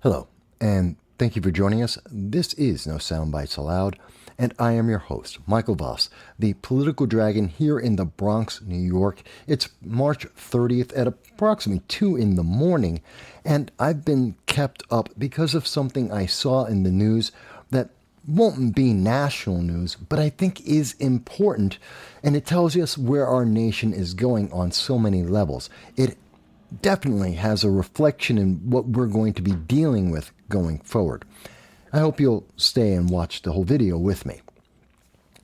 Hello, and thank you for joining us. This is No Soundbites Allowed, and I am your host, Michael Voss, the political dragon here in the Bronx, New York. It's March 30th at approximately 2 in the morning, and I've been kept up because of something I saw in the news that won't be national news, but I think is important, and it tells us where our nation is going on so many levels. It definitely has a reflection in what we're going to be dealing with going forward. I hope you'll stay and watch the whole video with me.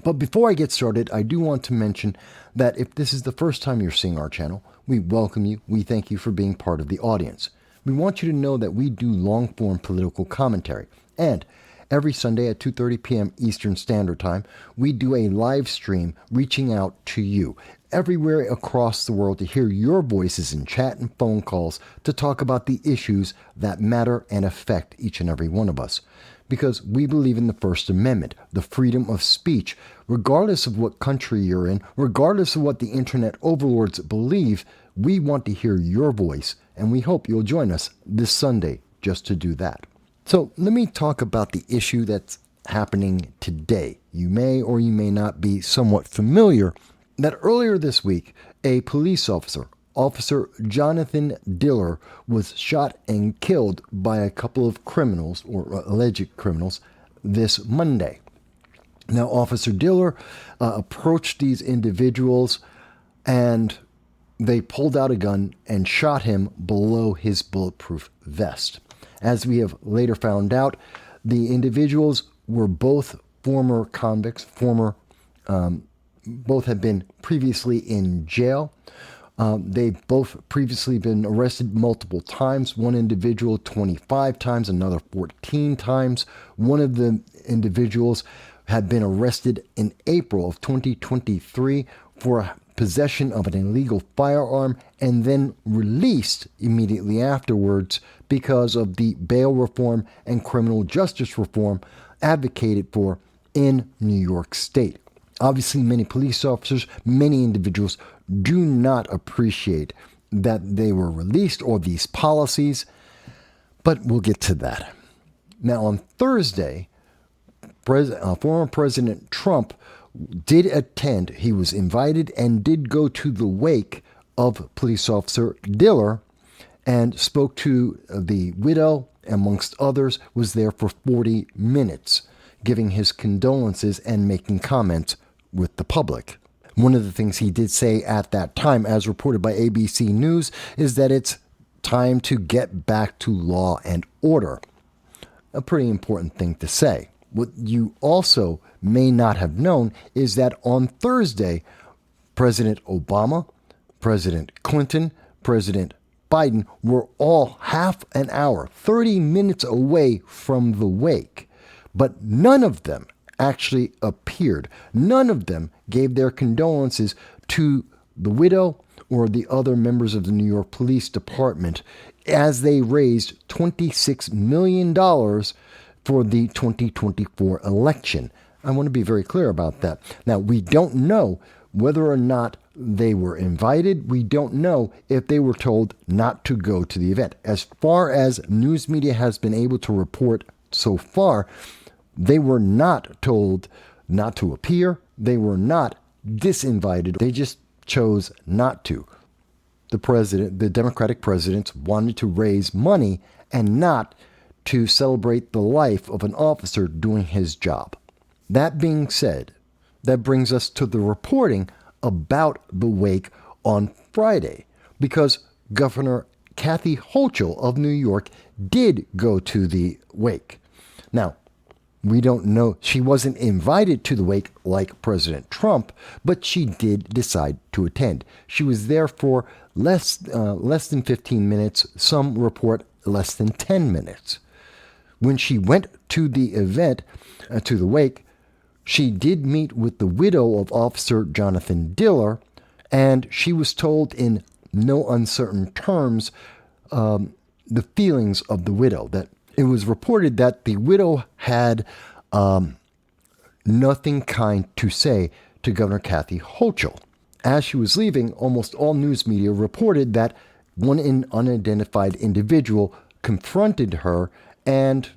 But before I get started, I do want to mention that if this is the first time you're seeing our channel, we welcome you. We thank you for being part of the audience. We want you to know that we do long-form political commentary, and every Sunday at 2:30 p.m. Eastern Standard Time, we do a live stream reaching out to you everywhere across the world to hear your voices in chat and phone calls to talk about the issues that matter and affect each and every one of us. Because we believe in the First Amendment, the freedom of speech, regardless of what country you're in, regardless of what the internet overlords believe, we want to hear your voice, and we hope you'll join us this Sunday just to do that. So let me talk about the issue that's happening today. You may or you may not be somewhat familiar that earlier this week, a police officer, Officer Jonathan Diller, was shot and killed by a couple of criminals, or alleged criminals, this Monday. Now, Officer Diller approached these individuals and they pulled out a gun and shot him below his bulletproof vest. As we have later found out, the individuals were both former convicts, both had been previously in jail. They've both previously been arrested multiple times. One individual 25 times, another 14 times. One of the individuals had been arrested in April of 2023 for possession of an illegal firearm and then released immediately afterwards because of the bail reform and criminal justice reform advocated for in New York State. Obviously, many police officers, many individuals do not appreciate that they were released or these policies, but we'll get to that. Now, on Thursday, former President Trump did attend. He was invited and did go to the wake of police officer Diller and spoke to the widow, amongst others, was there for 40 minutes, giving his condolences and making comments with the public. One of the things he did say at that time, as reported by ABC News, is that it's time to get back to law and order. A pretty important thing to say. What you also may not have known is that on Thursday, President Obama, President Clinton, President Biden were all half an hour, 30 minutes away from the wake, but none of them actually appeared. None of them gave their condolences to the widow or the other members of the New York Police Department as they raised $26 million for the 2024 election. I want to be very clear about that. Now, we don't know whether or not they were invited. We don't know if they were told not to go to the event. As far as news media has been able to report so far, they were not told not to appear. They were not disinvited. They just chose not to. The Democratic presidents wanted to raise money and not to celebrate the life of an officer doing his job. That being said, that brings us to the reporting about the wake on Friday, because Governor Kath Hochul of New York did go to the wake. Now, we don't know, she wasn't invited to the wake like President Trump, but she did decide to attend. She was there for less than 15 minutes, some report less than 10 minutes. When she went to the event, to the wake, she did meet with the widow of Officer Jonathan Diller, and she was told in no uncertain terms the feelings of the widow. That it was reported that the widow had nothing kind to say to Governor Kath Hochul. As she was leaving, almost all news media reported that one unidentified individual confronted her and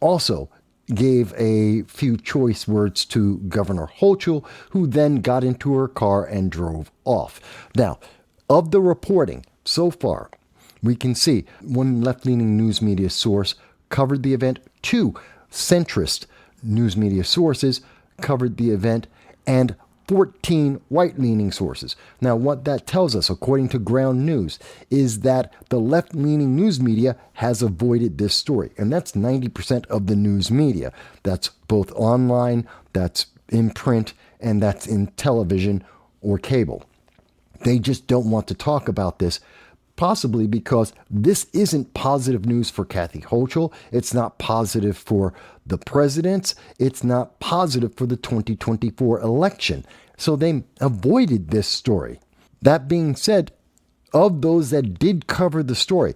also gave a few choice words to Governor Hochul, who then got into her car and drove off. Now, of the reporting so far, we can see one left-leaning news media source covered the event, two centrist news media sources covered the event, and 14 right-leaning sources. Now, what that tells us, according to Ground News, is that the left-leaning news media has avoided this story. And that's 90% of the news media. That's both online, that's in print, and that's in television or cable. They just don't want to talk about this, possibly because this isn't positive news for Kathy Hochul. It's not positive for the presidents. It's not positive for the 2024 election. So they avoided this story. That being said, of those that did cover the story,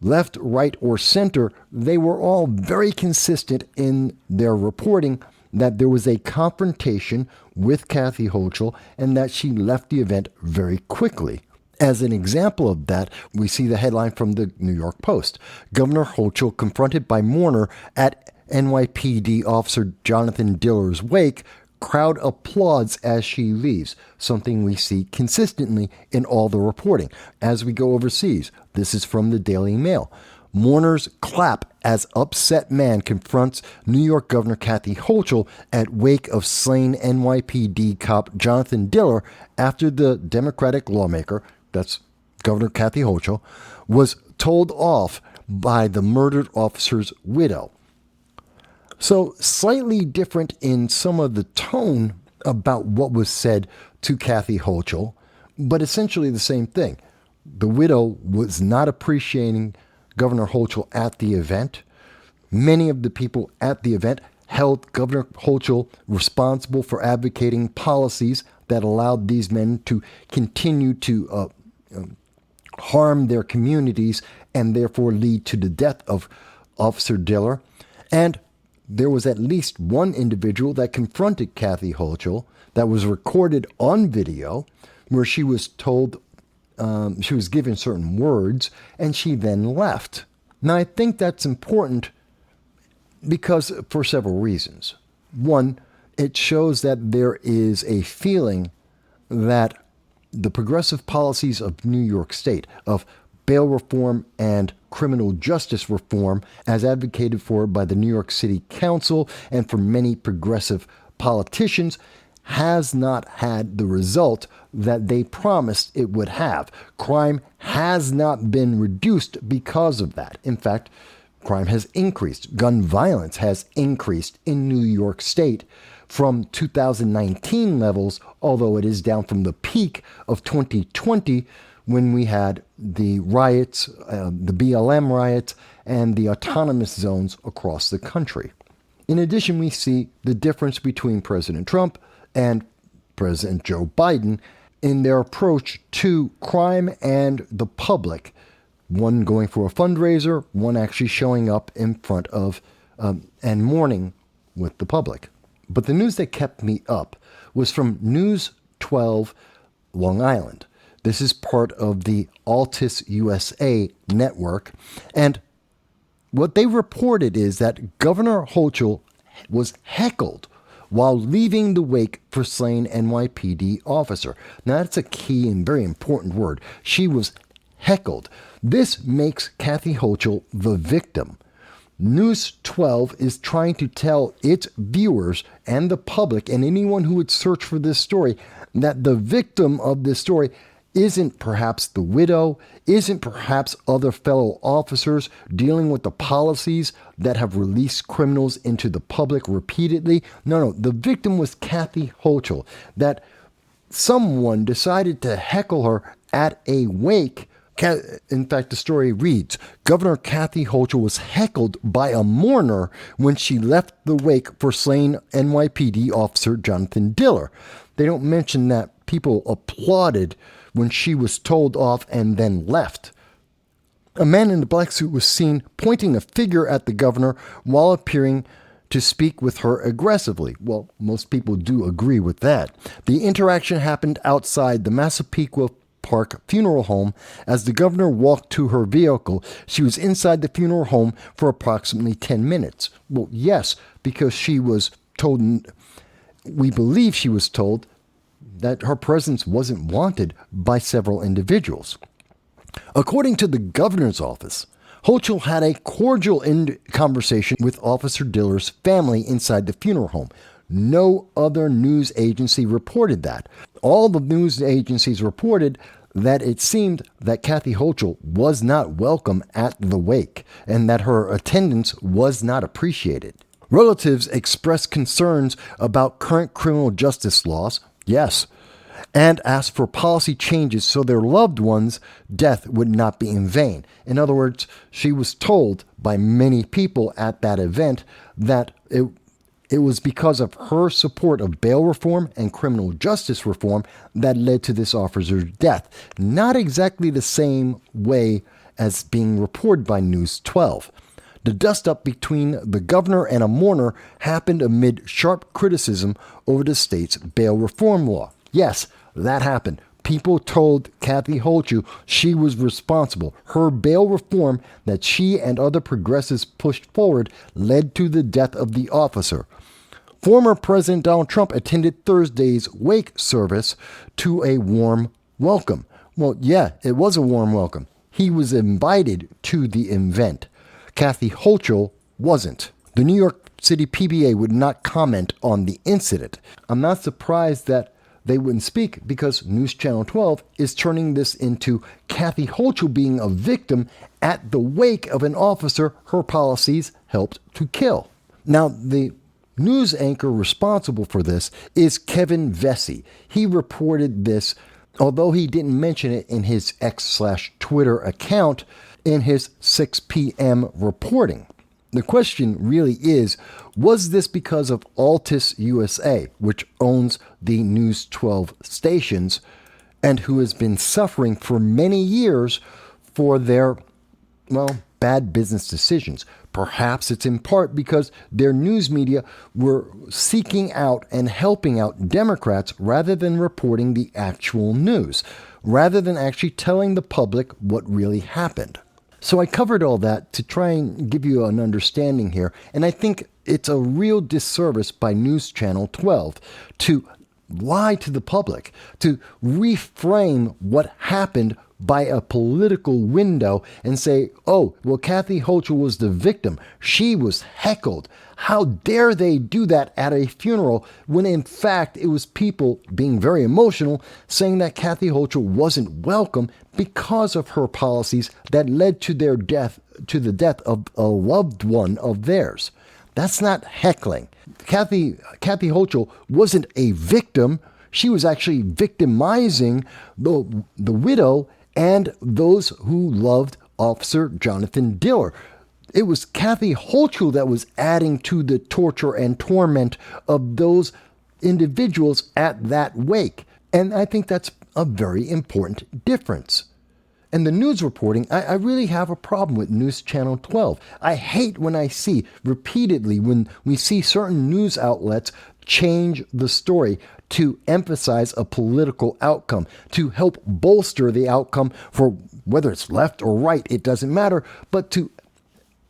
left, right, or center, they were all very consistent in their reporting that there was a confrontation with Kathy Hochul and that she left the event very quickly. As an example of that, we see the headline from the New York Post. Governor Hochul confronted by mourner at NYPD Officer Jonathan Diller's wake. Crowd applauds as she leaves, something we see consistently in all the reporting. As we go overseas, this is from the Daily Mail. Mourners clap as upset man confronts New York Governor Kath Hochul at wake of slain NYPD cop Jonathan Diller after the Democratic lawmaker, that's Governor Kath Hochul, was told off by the murdered officer's widow. So slightly different in some of the tone about what was said to Kath Hochul, but essentially the same thing. The widow was not appreciating Governor Hochul at the event. Many of the people at the event held Governor Hochul responsible for advocating policies that allowed these men to continue to harm their communities and therefore lead to the death of Officer Diller. And there was at least one individual that confronted Kath Hochul that was recorded on video where she was told, she was given certain words, and she then left. Now, I think that's important because for several reasons. One, it shows that there is a feeling that the progressive policies of New York State, of bail reform and criminal justice reform, as advocated for by the New York City Council and for many progressive politicians, has not had the result that they promised it would have. Crime has not been reduced because of that. In fact, crime has increased. Gun violence has increased in New York State from 2019 levels, although it is down from the peak of 2020 when we had the riots, the BLM riots, and the autonomous zones across the country. In addition, we see the difference between President Trump and President Joe Biden in their approach to crime and the public. One going for a fundraiser, one actually showing up in front of and mourning with the public. But the news that kept me up was from News 12 Long Island. This is part of the Altice USA network. And what they reported is that Governor Hochul was heckled while leaving the wake for slain NYPD officer. Now, that's a key and very important word. She was heckled. This makes Kath Hochul the victim. News 12 is trying to tell its viewers and the public and anyone who would search for this story that the victim of this story isn't perhaps the widow, isn't perhaps other fellow officers dealing with the policies that have released criminals into the public repeatedly. No, the victim was Kath Hochul, that someone decided to heckle her at a wake. In fact, the story reads, Governor Kath Hochul was heckled by a mourner when she left the wake for slain NYPD officer Jonathan Diller. They don't mention that people applauded when she was told off and then left. A man in a black suit was seen pointing a finger at the governor while appearing to speak with her aggressively. Well, most people do agree with that. The interaction happened outside the Massapequa Park Funeral Home. As the governor walked to her vehicle, she was inside the funeral home for approximately 10 minutes. Well, yes, because she was told, we believe she was told, that her presence wasn't wanted by several individuals. According to the governor's office, Hochul had a cordial conversation with Officer Diller's family inside the funeral home. No other news agency reported that. All the news agencies reported that it seemed that Kathy Hochul was not welcome at the wake and that her attendance was not appreciated. Relatives expressed concerns about current criminal justice laws, yes, and asked for policy changes so their loved one's death would not be in vain. In other words, she was told by many people at that event that it was because of her support of bail reform and criminal justice reform that led to this officer's death. Not exactly the same way as being reported by News 12. The dust-up between the governor and a mourner happened amid sharp criticism over the state's bail reform law. Yes, that happened. People told Kathy Hochul she was responsible. Her bail reform that she and other progressives pushed forward led to the death of the officer. Former President Donald Trump attended Thursday's wake service to a warm welcome. Well, yeah, it was a warm welcome. He was invited to the event. Kathy Hochul wasn't. The New York City PBA would not comment on the incident. I'm not surprised that they wouldn't speak because News Channel 12 is turning this into Kathy Hochul being a victim at the wake of an officer her policies helped to kill. Now, the news anchor responsible for this is Kevin Vesey. He reported this, although he didn't mention it in his X/Twitter account, in his 6 p.m. reporting. The question really is, was this because of Altice USA, which owns the News 12 stations and who has been suffering for many years for their, bad business decisions? Perhaps it's in part because their news media were seeking out and helping out Democrats rather than reporting the actual news, rather than actually telling the public what really happened. So I covered all that to try and give you an understanding here, and I think it's a real disservice by News Channel 12 to lie to the public, to reframe what happened by a political window and say, oh, well, Kathy Hochul was the victim. She was heckled. How dare they do that at a funeral when in fact it was people being very emotional saying that Kathy Hochul wasn't welcome because of her policies that led to their death, to the death of a loved one of theirs. That's not heckling. Kathy Hochul wasn't a victim. She was actually victimizing the widow and those who loved Officer Jonathan Diller. It was Kathy Hochul that was adding to the torture and torment of those individuals at that wake. And I think that's a very important difference. And the news reporting, I really have a problem with News Channel 12. I hate when I see repeatedly when we see certain news outlets change the story to emphasize a political outcome, to help bolster the outcome for whether it's left or right, it doesn't matter, but to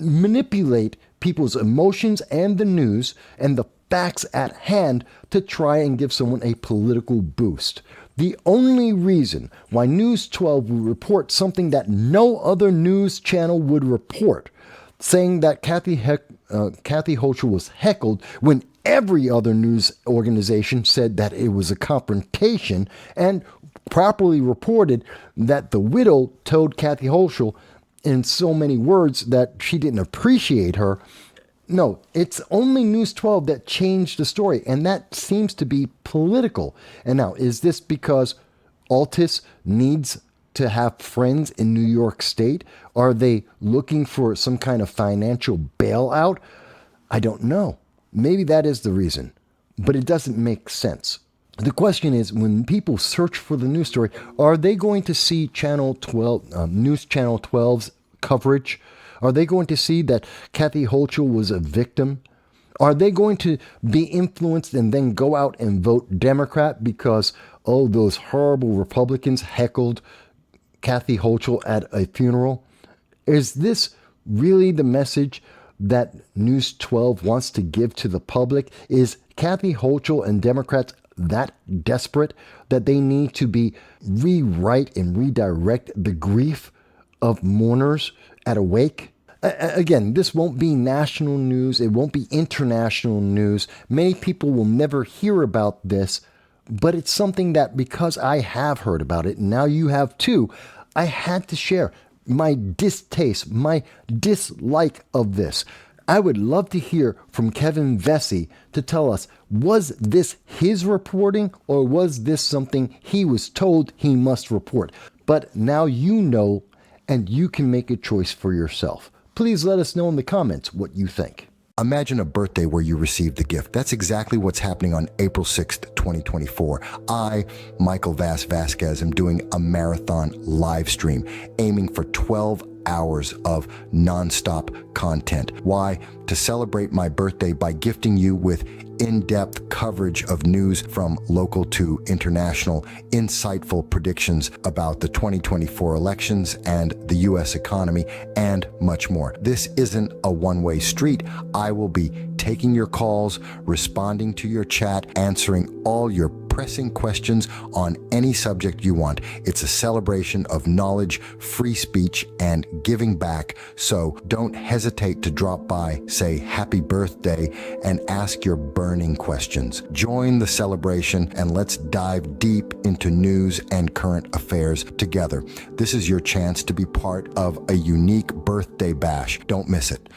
manipulate people's emotions and the news and the facts at hand to try and give someone a political boost. The only reason why News 12 would report something that no other news channel would report, saying that Kathy Hochul was heckled when every other news organization said that it was a confrontation and properly reported that the widow told Kathy Hochul in so many words that she didn't appreciate her. No, it's only News 12 that changed the story, and that seems to be political. And now, is this because Altice needs to have friends in New York State? Are they looking for some kind of financial bailout? I don't know. Maybe that is the reason, but it doesn't make sense. The question is, when people search for the news story, are they going to see News Channel 12's coverage? Are they going to see that Kathy Hochul was a victim? Are they going to be influenced and then go out and vote Democrat because, oh, those horrible Republicans heckled Kathy Hochul at a funeral? Is this really the message that News 12 wants to give to the public? Is Kathy Hochul and Democrats that desperate that they need to rewrite and redirect the grief of mourners at a wake? Again, this won't be national news. It won't be international news. Many people will never hear about this, but it's something that, because I have heard about it, and now you have too, I had to share my distaste, my dislike of this. I would love to hear from Kevin Vesey to tell us, was this his reporting or was this something he was told he must report? But now you know, and you can make a choice for yourself. Please let us know in the comments what you think. Imagine a birthday where you receive the gift. That's exactly what's happening on April 6th, 2024. I, Michael Vasquez, am doing a marathon live stream aiming for 12 hours of nonstop content. Why? To celebrate my birthday by gifting you with in-depth coverage of news from local to international, insightful predictions about the 2024 elections and the U.S. economy, and much more. This isn't a one-way street. I will be taking your calls, responding to your chat, answering all your pressing questions on any subject you want. It's a celebration of knowledge, free speech, and giving back. So don't hesitate to drop by, say happy birthday, and ask your burning questions. Join the celebration and let's dive deep into news and current affairs together. This is your chance to be part of a unique birthday bash. Don't miss it.